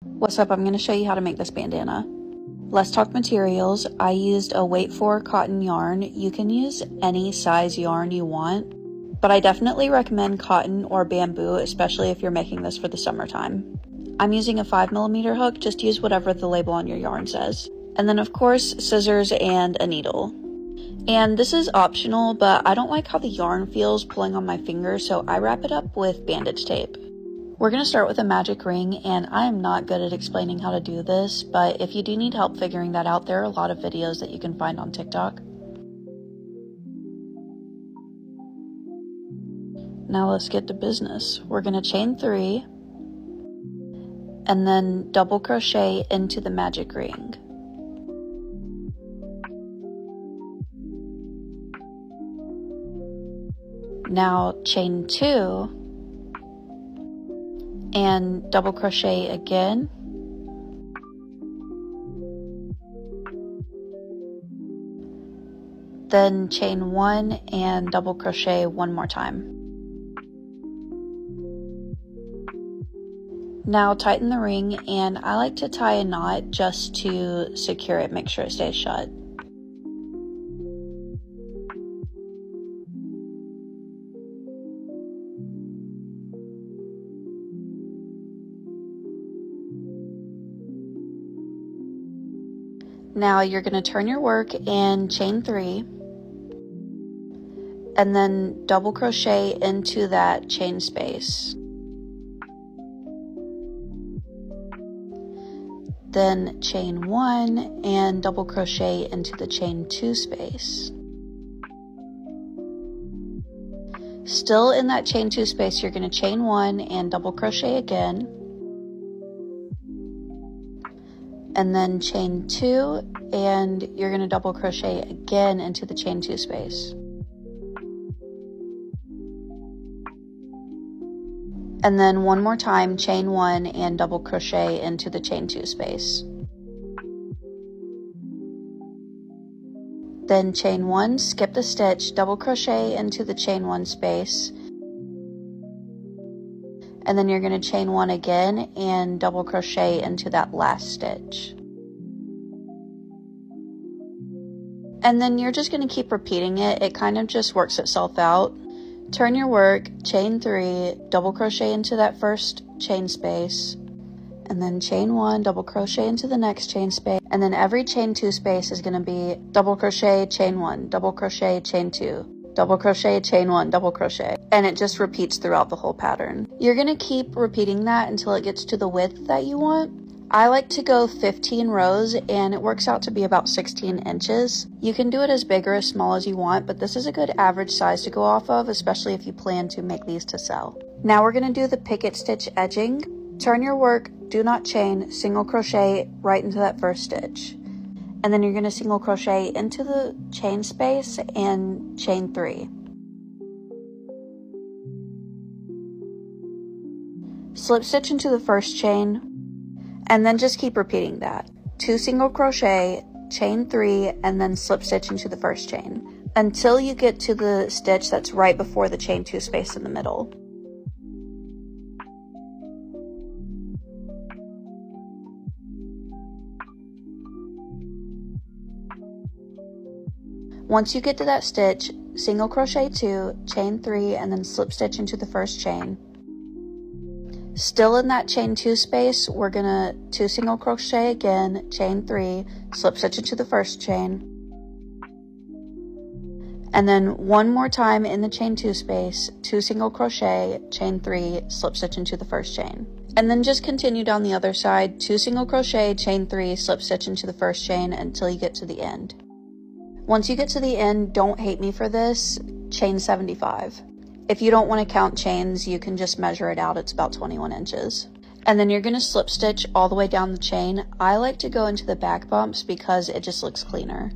What's up? I'm going to show you how to make this bandana. Let's talk materials. I used a weight 4 cotton yarn. You can use any size yarn you want, but I definitely recommend cotton or bamboo, especially if you're making this for the summertime. I'm using a 5mm hook. Just use whatever the label on your yarn says. And then of course, scissors and a needle. And this is optional, but I don't like how the yarn feels pulling on my fingers, so I wrap it up with bandage tape. We're going to start with a magic ring, and I am not good at explaining how to do this, but if you do need help figuring that out, there are a lot of videos that you can find on TikTok. Now let's get to business. We're going to chain 3 and then double crochet into the magic ring. Now chain 2 and double crochet again. Then chain 1 and double crochet one more time. Now tighten the ring, and I like to tie a knot just to secure it, make sure it stays shut. Now you're going to turn your work and chain 3 and then double crochet into that chain space. Then chain 1 and double crochet into the chain 2 space. Still in that chain 2 space, you're going to chain 1 and double crochet again. And then chain 2 and you're going to double crochet again into the chain 2 space. And then one more time, chain 1 and double crochet into the chain 2 space. Then chain 1, skip the stitch, double crochet into the chain 1 space. And then you're going to chain 1 again and double crochet into that last stitch. And then you're just going to keep repeating it. It kind of just works itself out. Turn your work, chain 3, double crochet into that first chain space, and then chain 1, double crochet into the next chain space, and then every chain 2 space is going to be double crochet, chain 1, double crochet, chain 2, double crochet, chain 1, double crochet, and it just repeats throughout the whole pattern. You're going to keep repeating that until it gets to the width that you want. I like to go 15 rows, and it works out to be about 16 inches. You can do it as big or as small as you want, but this is a good average size to go off of, especially if you plan to make these to sell. Now we're going to do the picket stitch edging. Turn your work, do not chain, single crochet right into that first stitch. And then you're going to single crochet into the chain space and chain 3. Slip stitch into the first chain, and then just keep repeating that. 2 single crochet, chain 3, and then slip stitch into the first chain until you get to the stitch that's right before the chain 2 space in the middle. Once you get to that stitch, single crochet 2, chain 3, and then slip stitch into the first chain. Still in that chain 2 space, we're gonna 2 single crochet again, chain 3, slip stitch into the first chain, and then one more time in the chain 2 space, 2 single crochet, chain 3, slip stitch into the first chain. And then just continue down the other side, 2 single crochet, chain 3, slip stitch into the first chain until you get to the end. Once you get to the end, don't hate me for this, chain 75. If you don't want to count chains, you can just measure it out. It's about 21 inches. And then you're going to slip stitch all the way down the chain. I like to go into the back bumps because it just looks cleaner.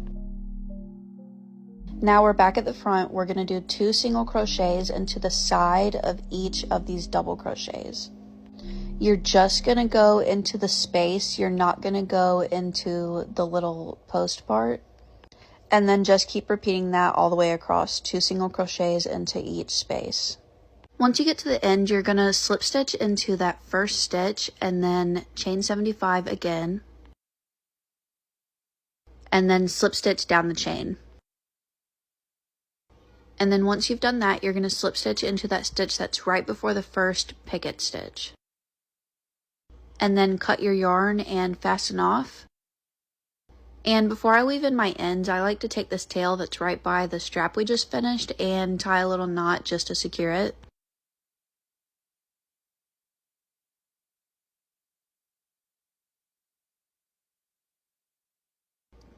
Now we're back at the front. We're going to do 2 single crochets into the side of each of these double crochets. You're just going to go into the space. You're not going to go into the little post part. And then just keep repeating that all the way across, 2 single crochets into each space. Once you get to the end, you're gonna slip stitch into that first stitch and then chain 75 again, and then slip stitch down the chain. And then once you've done that, you're going to slip stitch into that stitch that's right before the first picket stitch. And then cut your yarn and fasten off. And before I weave in my ends, I like to take this tail that's right by the strap we just finished and tie a little knot just to secure it.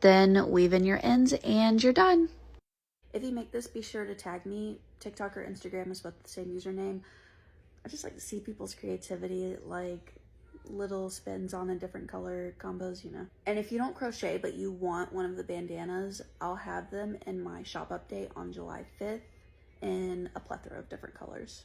Then weave in your ends and you're done. If you make this, be sure to tag me. TikTok or Instagram is both the same username. I just like to see people's creativity, like little spins on a different color combos, you know. And if you don't crochet but you want one of the bandanas, I'll have them in my shop update on July 5th in a plethora of different colors.